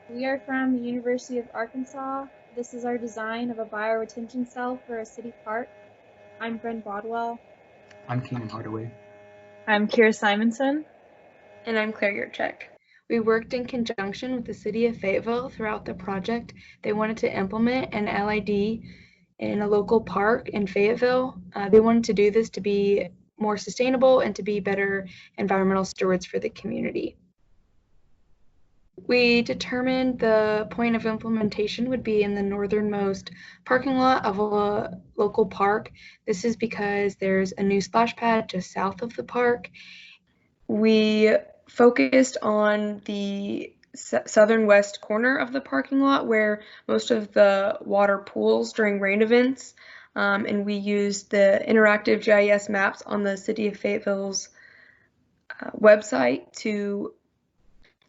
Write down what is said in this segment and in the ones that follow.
We are from the University of Arkansas. This is our design of a bioretention cell for a city park. I'm Bryn Bodwell. I'm Keenan Hardaway. I'm Kira Simonson. And I'm Claire Yurchek. We worked in conjunction with the City of Fayetteville throughout the project. They wanted to implement an LID in a local park in Fayetteville. They wanted to do this to be more sustainable and to be better environmental stewards for the community. We determined the point of implementation would be in the northernmost parking lot of a local park. This is because there's a new splash pad just south of the park. We focused on the southern west corner of the parking lot where most of the water pools during rain events, and we used the interactive GIS maps on the City of Fayetteville's website to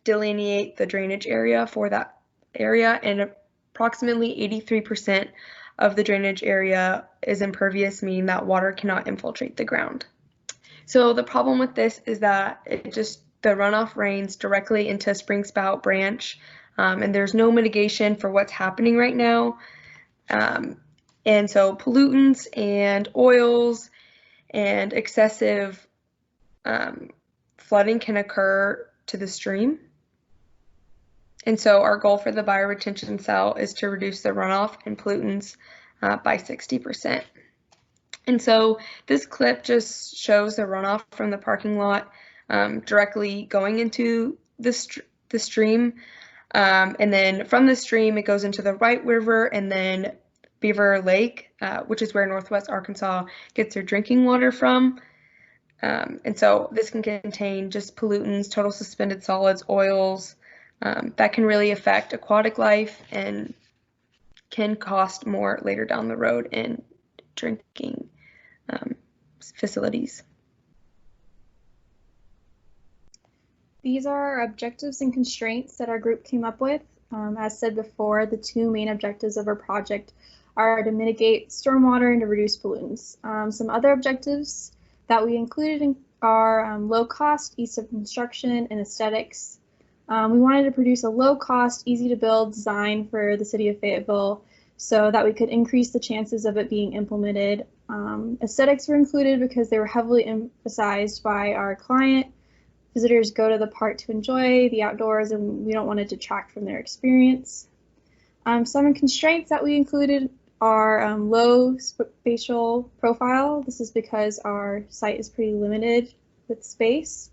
delineate the drainage area for that area, and approximately 83% of the drainage area is impervious, meaning that water cannot infiltrate the ground. So the problem with this is that the runoff rains directly into Spring Spout Branch, and there's no mitigation for what's happening right now. And so pollutants and oils and excessive flooding can occur to the stream. And so our goal for the bioretention cell is to reduce the runoff and pollutants by 60%. And so this clip just shows the runoff from the parking lot directly going into the stream. And then from the stream, it goes into the Wright River and then Beaver Lake, which is where Northwest Arkansas gets their drinking water from. And so this can contain just pollutants, total suspended solids, oils, that can really affect aquatic life and can cost more later down the road in drinking facilities. These are our objectives and constraints that our group came up with. As said before, the two main objectives of our project are to mitigate stormwater and to reduce pollutants. Some other objectives that we included are low cost, ease of construction, and aesthetics. We wanted to produce a low cost, easy to build design for the city of Fayetteville so that we could increase the chances of it being implemented. Aesthetics were included because they were heavily emphasized by our client. Visitors go to the park to enjoy the outdoors, and we don't want to detract from their experience. Some constraints that we included are low spatial profile. This is because our site is pretty limited with space.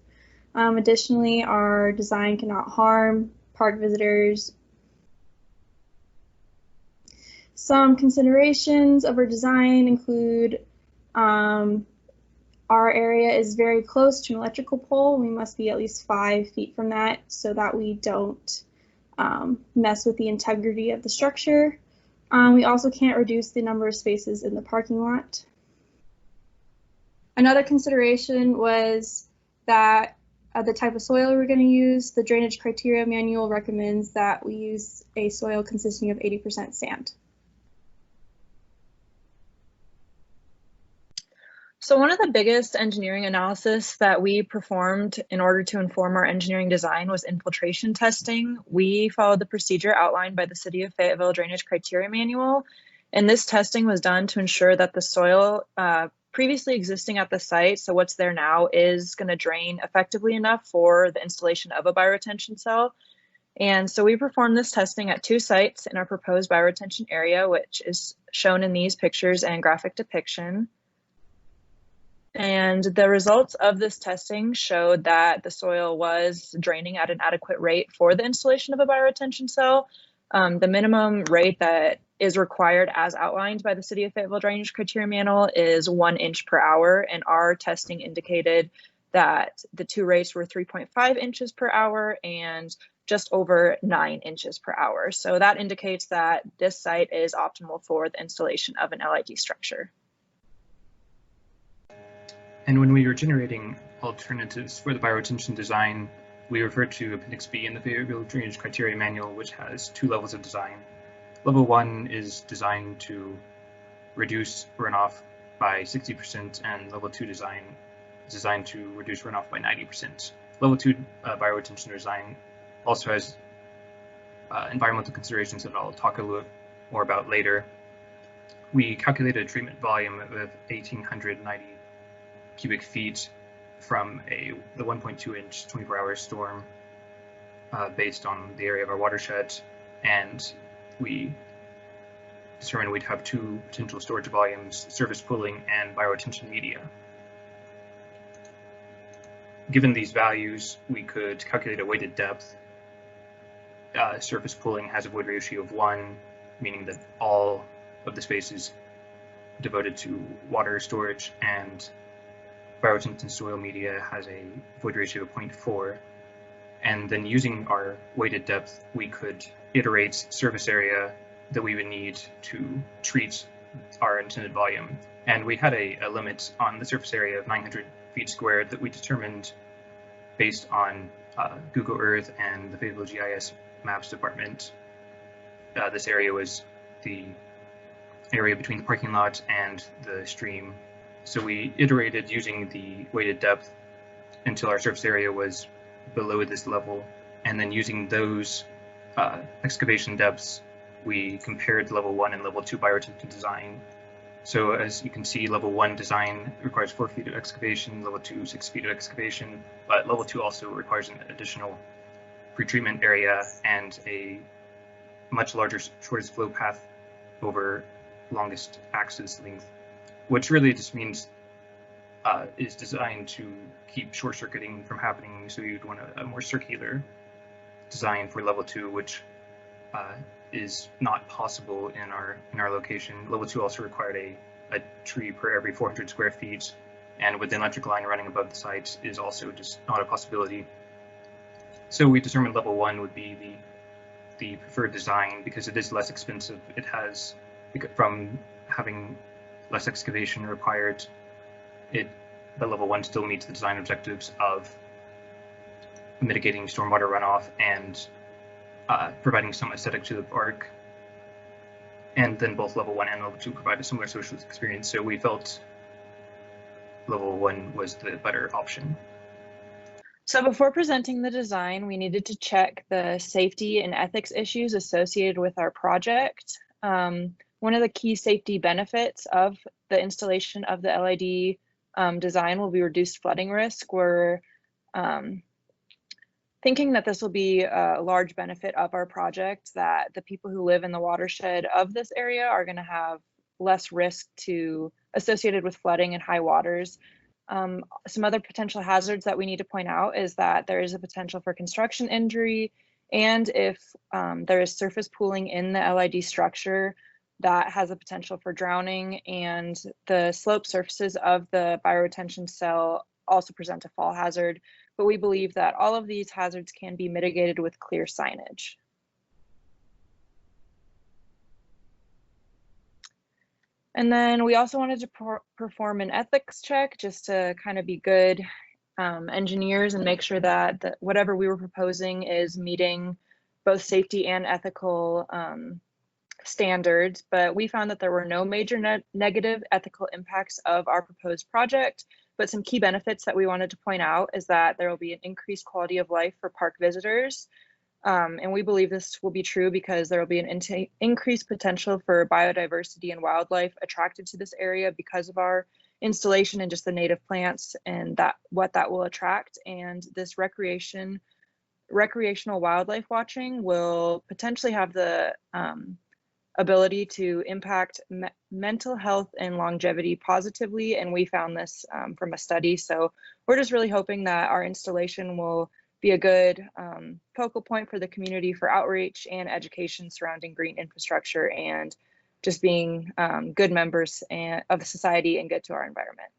Additionally, our design cannot harm park visitors. Some considerations of our design include our area is very close to an electrical pole. We must be at least 5 feet from that so that we don't mess with the integrity of the structure. We also can't reduce the number of spaces in the parking lot. Another consideration was that the type of soil we're going to use. The drainage criteria manual recommends that we use a soil consisting of 80% sand. So one of the biggest engineering analysis that we performed in order to inform our engineering design was infiltration testing. We followed the procedure outlined by the City of Fayetteville Drainage Criteria Manual, and this testing was done to ensure that the soil previously existing at the site, so what's there now, is going to drain effectively enough for the installation of a bioretention cell. And so we performed this testing at 2 sites in our proposed bioretention area, which is shown in these pictures and graphic depiction. And the results of this testing showed that the soil was draining at an adequate rate for the installation of a bioretention cell. The minimum rate that is required as outlined by the City of Fayetteville Drainage Criteria Manual is 1 inch per hour, and our testing indicated that the 2 rates were 3.5 inches per hour and just over 9 inches per hour. So that indicates that this site is optimal for the installation of an LID structure. And when we were generating alternatives for the bioretention design, we referred to Appendix B in the Fayetteville Drainage Criteria Manual, which has 2 levels of design. Level 1 is designed to reduce runoff by 60%, and level 2 design is designed to reduce runoff by 90%. Level 2 bioretention design also has environmental considerations that I'll talk a little more about later. We calculated a treatment volume of 1,890 cubic feet from the 1.2-inch 24-hour storm based on the area of our watershed, and we determined we'd have two potential storage volumes, surface pooling and bioretention media. Given these values, we could calculate a weighted depth. Surface pooling has a void ratio of 1, meaning that all of the space is devoted to water storage, and bioretention soil media has a void ratio of 0.4. And then using our weighted depth, we could iterate surface area that we would need to treat our intended volume. And we had a limit on the surface area of 900 feet squared that we determined based on Google Earth and the Fayetteville GIS Maps department. This area was the area between the parking lot and the stream. So we iterated using the weighted depth until our surface area was below this level. And then using those excavation depths, we compared level 1 and level 2 bioretention design. So as you can see, level 1 design requires 4 feet of excavation, level 2, 6 feet of excavation, but level 2 also requires an additional pretreatment area and a much larger shortest flow path over longest axis length, which really just means is designed to keep short circuiting from happening. So you'd want a more circular design for level 2, which is not possible in our location. Level 2 also required a tree per every 400 square feet, and with the electric line running above the site is also just not a possibility. So we determined level 1 would be the preferred design because it is less expensive. It has, from having less excavation required, but level 1 still meets the design objectives of mitigating stormwater runoff and providing some aesthetic to the park. And then both level 1 and level 2 provide a similar social experience, so we felt level 1 was the better option. So before presenting the design, we needed to check the safety and ethics issues associated with our project. One of the key safety benefits of the installation of the LID design will be reduced flooding risk. We're thinking that this will be a large benefit of our project, that the people who live in the watershed of this area are going to have less risk associated with flooding and high waters. Some other potential hazards that we need to point out is that there is a potential for construction injury, and if there is surface pooling in the LID structure, that has a potential for drowning, and the slope surfaces of the bioretention cell also present a fall hazard. But we believe that all of these hazards can be mitigated with clear signage. And then we also wanted to perform an ethics check just to kind of be good engineers and make sure that whatever we were proposing is meeting both safety and ethical standards. But we found that there were no major negative ethical impacts of our proposed project. But some key benefits that we wanted to point out is that there will be an increased quality of life for park visitors. And we believe this will be true because there will be an increased potential for biodiversity and wildlife attracted to this area because of our installation and just the native plants and what that will attract. And this recreational wildlife watching will potentially have the ability to impact mental health and longevity positively. And we found this from a study. So we're just really hoping that our installation will be a good focal point for the community for outreach and education surrounding green infrastructure and just being good members of society and good to our environment.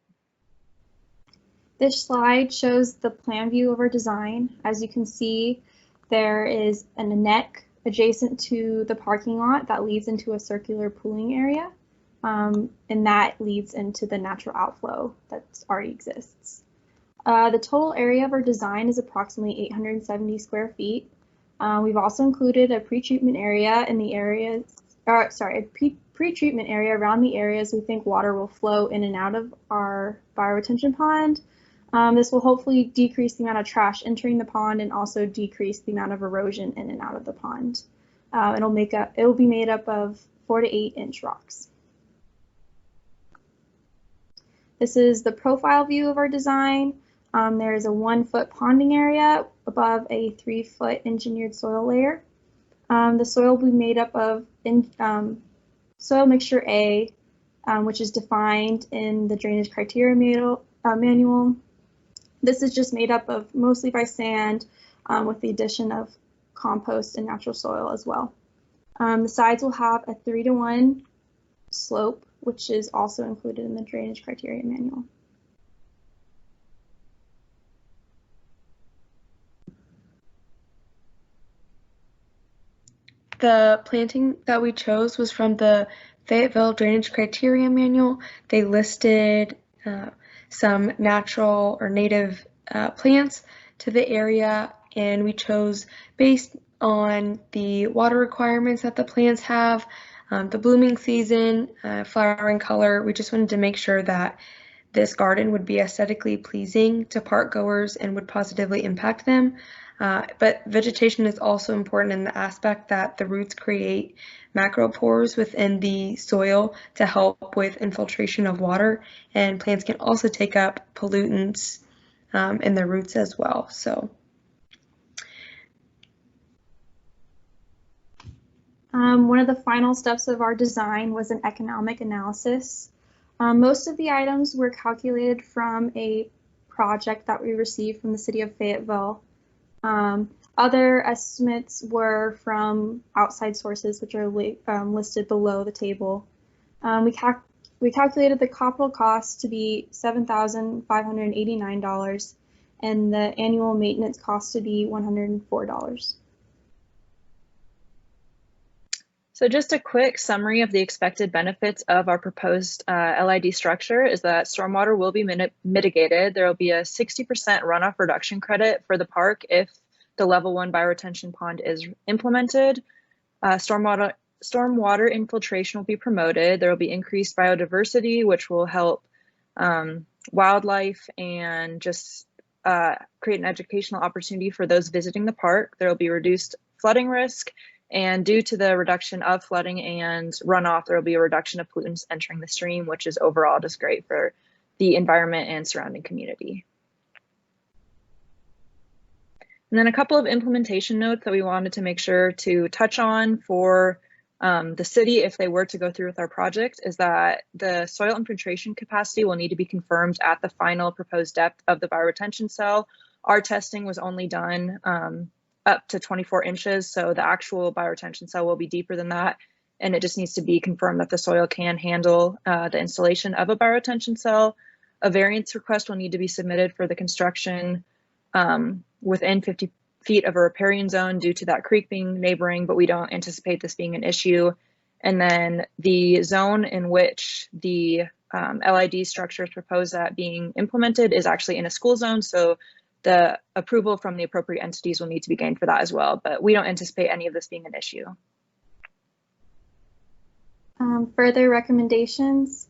This slide shows the plan view of our design. As you can see, there is a neck adjacent to the parking lot that leads into a circular pooling area, and that leads into the natural outflow that already exists. The total area of our design is approximately 870 square feet. We've also included a pre-treatment area in the areas, pre-treatment area around the areas we think water will flow in and out of our bioretention pond. This will hopefully decrease the amount of trash entering the pond and also decrease the amount of erosion in and out of the pond. It will be made up of 4 to 8 inch rocks. This is the profile view of our design. There is a 1 foot ponding area above a 3 foot engineered soil layer. The soil will be made up of soil mixture A, which is defined in the drainage criteria manual. This is just made up of mostly by sand with the addition of compost and natural soil as well. The sides will have a 3-to-1 slope, which is also included in the drainage criteria manual. The planting that we chose was from the Fayetteville Drainage Criteria Manual. They listed some natural or native plants to the area, and we chose based on the water requirements that the plants have, the blooming season, flowering color. We just wanted to make sure that this garden would be aesthetically pleasing to park goers and would positively impact them. But vegetation is also important in the aspect that the roots create macropores within the soil to help with infiltration of water, and plants can also take up pollutants in their roots as well. So. One of the final steps of our design was an economic analysis. Most of the items were calculated from a project that we received from the city of Fayetteville. Other estimates were from outside sources, which are listed below the table. We calculated the capital cost to be $7,589 and the annual maintenance cost to be $104. So just a quick summary of the expected benefits of our proposed LID structure is that stormwater will be mitigated. There will be a 60% runoff reduction credit for the park if the level 1 bioretention pond is implemented. Stormwater infiltration will be promoted. There will be increased biodiversity, which will help wildlife and just create an educational opportunity for those visiting the park. There will be reduced flooding risk. And due to the reduction of flooding and runoff, there will be a reduction of pollutants entering the stream, which is overall just great for the environment and surrounding community. And then a couple of implementation notes that we wanted to make sure to touch on for the city if they were to go through with our project is that the soil infiltration capacity will need to be confirmed at the final proposed depth of the bioretention cell. Our testing was only done up to 24 inches, so the actual bioretention cell will be deeper than that, and it just needs to be confirmed that the soil can handle the installation of a bioretention cell. A variance request will need to be submitted for the construction within 50 feet of a riparian zone due to that creek being neighboring, but we don't anticipate this being an issue. And then the zone in which the LID structure is proposed at being implemented is actually in a school zone, so the approval from the appropriate entities will need to be gained for that as well, but we don't anticipate any of this being an issue. Further recommendations.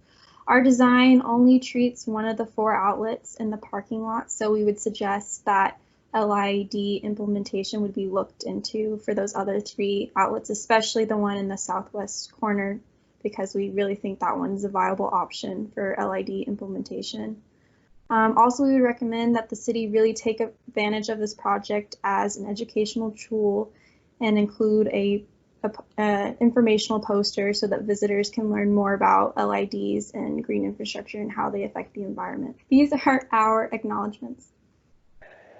Our design only treats one of the 4 outlets in the parking lot, so we would suggest that LID implementation would be looked into for those other 3 outlets, especially the one in the southwest corner, because we really think that one is a viable option for LID implementation. Also, we would recommend that the city really take advantage of this project as an educational tool and include a informational poster so that visitors can learn more about LIDs and green infrastructure and how they affect the environment. These are our acknowledgements.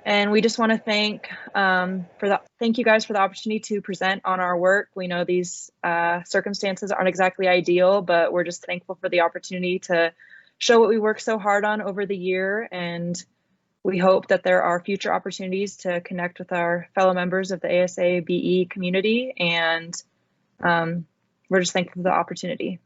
And we just want to thank you guys for the opportunity to present on our work. We know these circumstances aren't exactly ideal, but we're just thankful for the opportunity to show what we worked so hard on over the year, and we hope that there are future opportunities to connect with our fellow members of the ASA BE community, and we're just thankful for the opportunity.